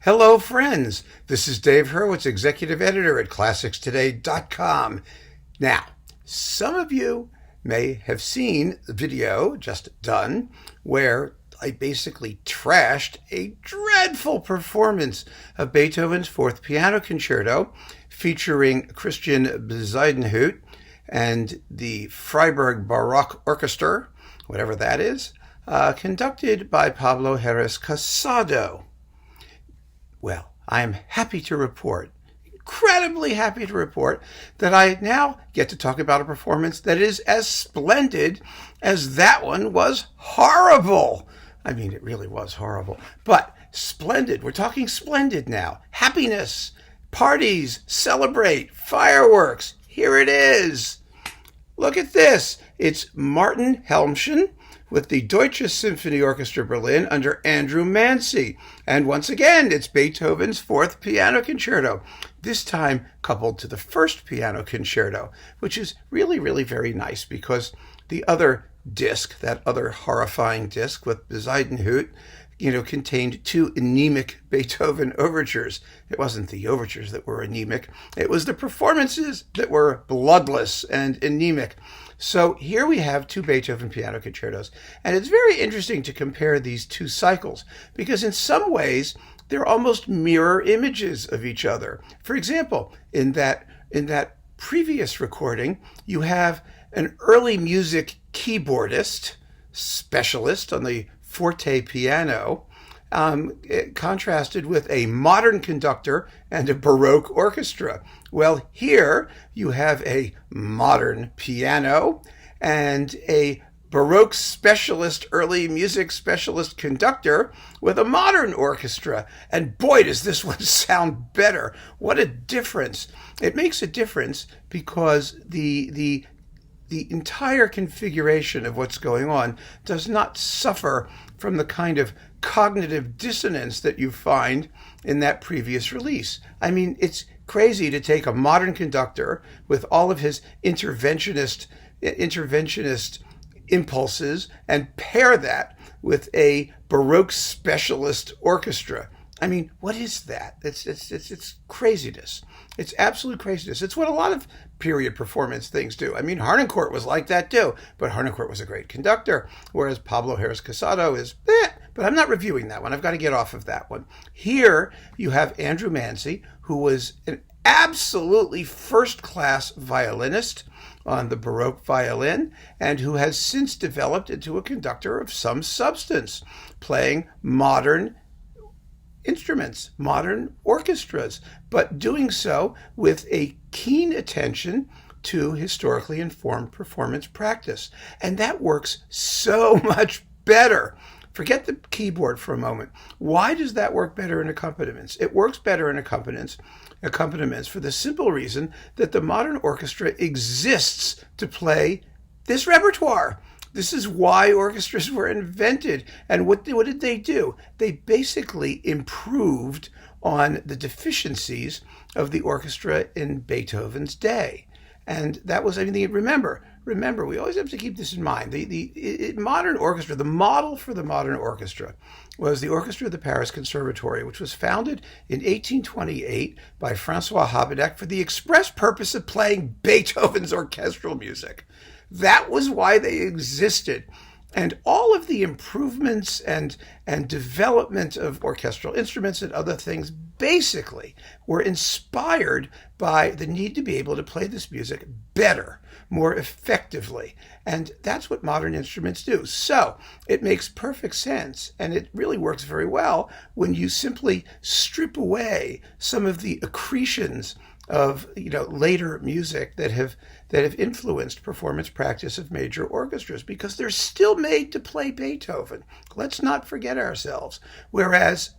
Hello, friends. This is Dave Hurwitz, executive editor at ClassicsToday.com. Now, some of you may have seen the video just done where I basically trashed a dreadful performance of Beethoven's Fourth Piano Concerto featuring Christian Bezuidenhout and the Freiburg Baroque Orchestra, whatever that is, conducted by Pablo Heras Casado. Well, I am happy to report, incredibly happy to report, that I now get to talk about a performance that is as splendid as that one was horrible. I mean, it really was horrible, but splendid. We're talking splendid now. Happiness, parties, celebrate, fireworks. Here it is. Look at this. It's Martin Helmchen with the Deutsches Symphonie-Orchester Berlin under Andrew Manze. And once again, it's Beethoven's Fourth Piano Concerto, this time coupled to the First Piano Concerto, which is really, really very nice because the other disc, that other horrifying disc with Bezuidenhout, contained two anemic Beethoven overtures. It wasn't the overtures that were anemic. It was the performances that were bloodless and anemic. So here we have two Beethoven piano concertos. And it's very interesting to compare these two cycles because in some ways, they're almost mirror images of each other. For example, in that previous recording, you have an early music keyboardist, specialist on the forte piano, contrasted with a modern conductor and a Baroque orchestra. Well, here you have a modern piano and a Baroque specialist, early music specialist conductor with a modern orchestra. And boy, does this one sound better. What a difference. It makes a difference because the entire configuration of what's going on does not suffer from the kind of cognitive dissonance that you find in that previous release. I mean, it's crazy to take a modern conductor with all of his interventionist impulses and pair that with a Baroque specialist orchestra. I mean, what is that? It's craziness. It's absolute craziness. It's what a lot of period performance things do. I mean, Harnoncourt was like that too, but Harnoncourt was a great conductor, whereas Pablo Heras Casado is, but I'm not reviewing that one. I've got to get off of that one. Here you have Andrew Manze, who was an absolutely first-class violinist on the Baroque violin, and who has since developed into a conductor of some substance, playing modern instruments, modern orchestras, but doing so with a keen attention to historically informed performance practice. And that works so much better. Forget the keyboard for a moment. Why does that work better in accompaniments? It works better in accompaniments for the simple reason that the modern orchestra exists to play this repertoire. This is why orchestras were invented. And what did they do? They basically improved on the deficiencies of the orchestra in Beethoven's day. And that was, remember, we always have to keep this in mind. The modern orchestra, the model for the modern orchestra was the Orchestra of the Paris Conservatory, which was founded in 1828 by Francois Habeneck for the express purpose of playing Beethoven's orchestral music. That was why they existed. And all of the improvements and development of orchestral instruments and other things basically were inspired by the need to be able to play this music better, more effectively. And that's what modern instruments do. So it makes perfect sense, and it really works very well when you simply strip away some of the accretions of later music that have influenced performance practice of major orchestras, because they're still made to play Beethoven. Let's not forget ourselves. Whereas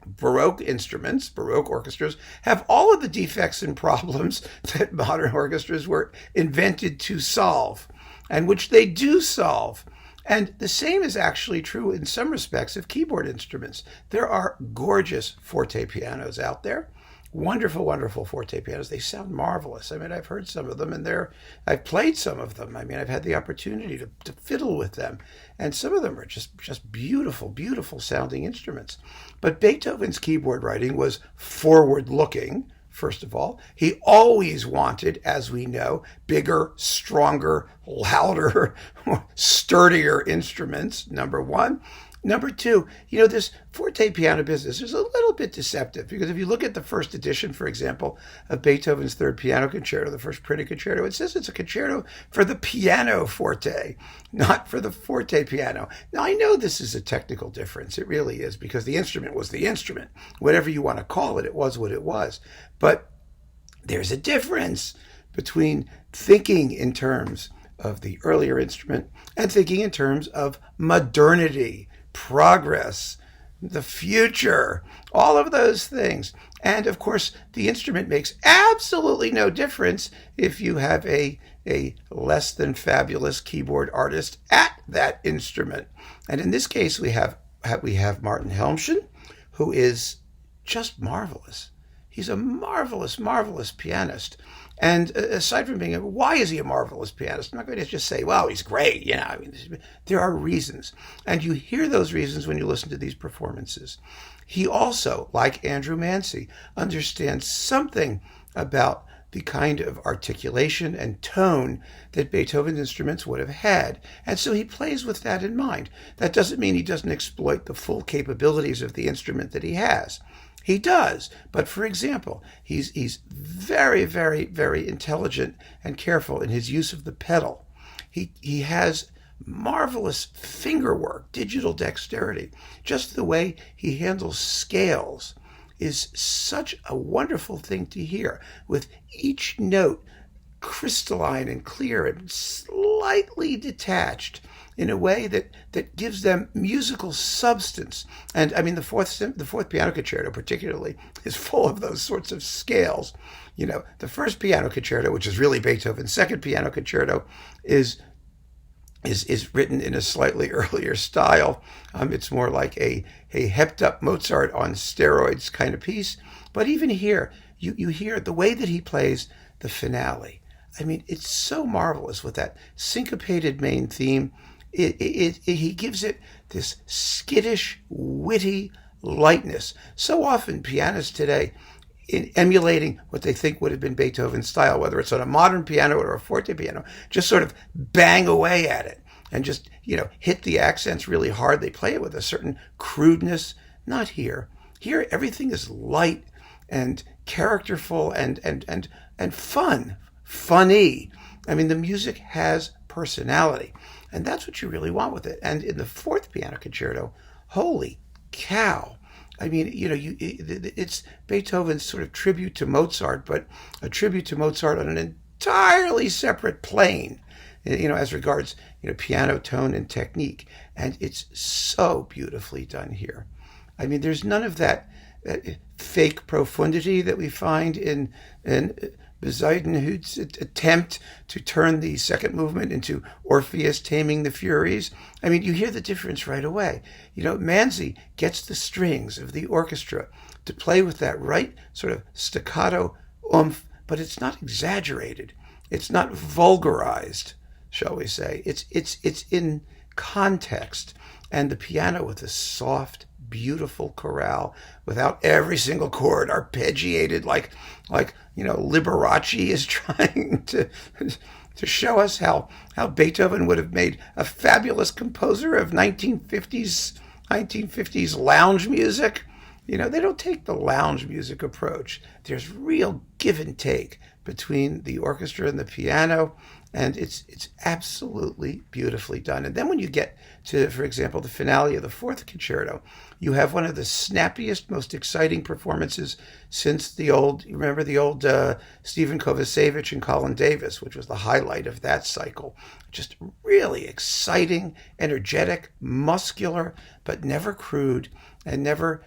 Baroque instruments, Baroque orchestras, have all of the defects and problems that modern orchestras were invented to solve, and which they do solve. And the same is actually true in some respects of keyboard instruments. There are gorgeous forte pianos out there, wonderful, wonderful forte pianos. They sound marvelous. I mean, I've heard some of them, and I've played some of them. I mean, I've had the opportunity to fiddle with them, and some of them are just beautiful, beautiful sounding instruments. But Beethoven's keyboard writing was forward-looking. First of all, he always wanted, as we know, bigger, stronger, louder, sturdier instruments, number one. Number two, this forte piano business is a little bit deceptive, because if you look at the first edition, for example, of Beethoven's Third Piano Concerto, the first printed concerto, it says it's a concerto for the piano forte, not for the forte piano. Now, I know this is a technical difference. It really is, because the instrument was the instrument. Whatever you want to call it, it was what it was. But there's a difference between thinking in terms of the earlier instrument and thinking in terms of modernity, progress, the future, all of those things. And of course, the instrument makes absolutely no difference if you have a less than fabulous keyboard artist at that instrument. And in this case, we have Martin Helmchen, who is just marvelous. He's a marvelous, marvelous pianist. And aside from why is he a marvelous pianist? I'm not going to just say, well, he's great. I mean, there are reasons. And you hear those reasons when you listen to these performances. He also, like Andrew Manze, understands something about the kind of articulation and tone that Beethoven's instruments would have had. And so he plays with that in mind. That doesn't mean he doesn't exploit the full capabilities of the instrument that he has. He does, but for example, he's very, very, very intelligent and careful in his use of the pedal. He has marvelous finger work, digital dexterity. Just the way he handles scales is such a wonderful thing to hear, with each note crystalline and clear and slightly detached in a way that gives them musical substance. And I mean, the fourth piano concerto particularly is full of those sorts of scales. The first piano concerto, which is really Beethoven's second piano concerto, is written in a slightly earlier style. It's more like a hepped up Mozart on steroids kind of piece. But even here, you hear the way that he plays the finale. I mean, it's so marvelous with that syncopated main theme. He gives it this skittish, witty lightness. So often pianists today, in emulating what they think would have been Beethoven's style, whether it's on a modern piano or a forte piano, just sort of bang away at it and just, hit the accents really hard. They play it with a certain crudeness. Not here. Here, everything is light and characterful and funny. I mean, the music has personality. And that's what you really want with it. And in the fourth piano concerto, holy cow. I mean, it's Beethoven's sort of tribute to Mozart, but a tribute to Mozart on an entirely separate plane, as regards, piano tone and technique. And it's so beautifully done here. I mean, there's none of that fake profundity that we find in Bezuidenhout's attempt to turn the second movement into Orpheus taming the Furies. I mean, you hear the difference right away. Manze gets the strings of the orchestra to play with that right sort of staccato oomph, but it's not exaggerated. It's not vulgarized, shall we say. It's in context. And the piano with a soft, beautiful chorale without every single chord arpeggiated like Liberace is trying to show us how Beethoven would have made a fabulous composer of 1950s lounge music. They don't take the lounge music approach. There's real give and take between the orchestra and the piano, and it's absolutely beautifully done. And then when you get to, for example, the finale of the fourth concerto, you have one of the snappiest, most exciting performances since the old Stephen Kovacevic and Colin Davis, which was the highlight of that cycle. Just really exciting, energetic, muscular, but never crude and never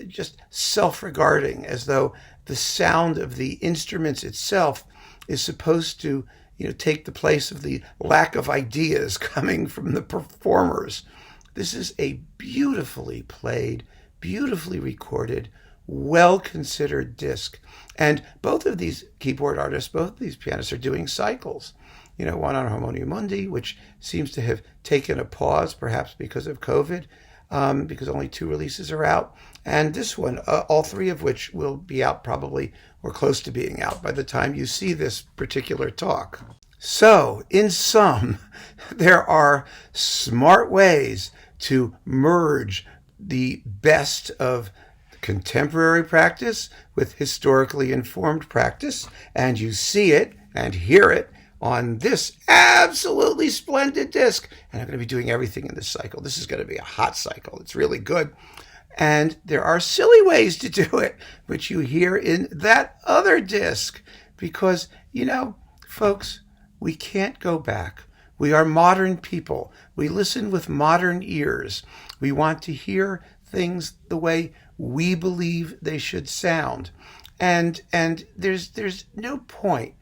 just self-regarding, as though the sound of the instruments itself is supposed to take the place of the lack of ideas coming from the performers. This is a beautifully played, beautifully recorded, well-considered disc. And both of these keyboard artists, both of these pianists are doing cycles. One on Harmonia Mundi, which seems to have taken a pause, perhaps because of COVID, because only 2 releases are out. And this one, all 3 of which will be out probably, or close to being out, by the time you see this particular talk. So, in sum, there are smart ways to merge the best of contemporary practice with historically informed practice, and you see it and hear it on this absolutely splendid disc. And I'm going to be doing everything in this cycle. This is going to be a hot cycle. It's really good. And there are silly ways to do it, which you hear in that other disc, because, folks, we can't go back. We are modern people. We listen with modern ears. We want to hear things the way we believe they should sound. And there's no point,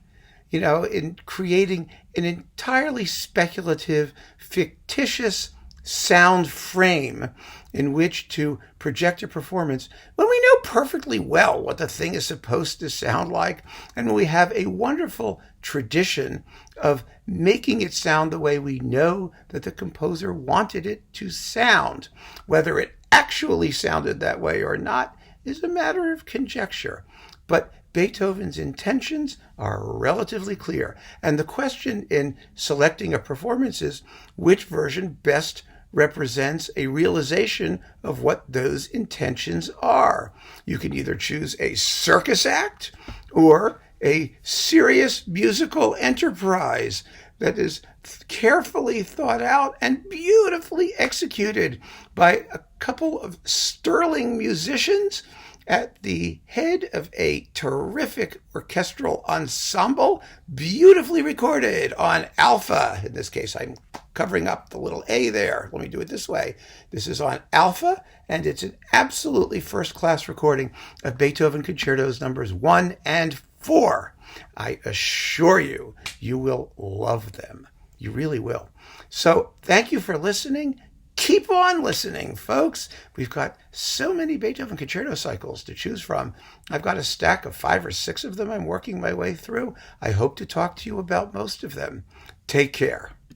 in creating an entirely speculative, fictitious sound frame in which to project a performance when we know perfectly well what the thing is supposed to sound like, and when we have a wonderful tradition of making it sound the way we know that the composer wanted it to sound. Whether it actually sounded that way or not is a matter of conjecture. But Beethoven's intentions are relatively clear. And the question in selecting a performance is which version best represents a realization of what those intentions are. You can either choose a circus act or a serious musical enterprise that is carefully thought out and beautifully executed by a couple of sterling musicians at the head of a terrific orchestral ensemble, beautifully recorded on alpha. In this case, I'm covering up the little A there. Let me do it this way. This is on alpha, and it's an absolutely first-class recording of Beethoven Concertos numbers 1 and 4. I assure you, you will love them. You really will. So thank you for listening. Keep on listening, folks. We've got so many Beethoven concerto cycles to choose from. I've got a stack of 5 or 6 of them I'm working my way through. I hope to talk to you about most of them. Take care.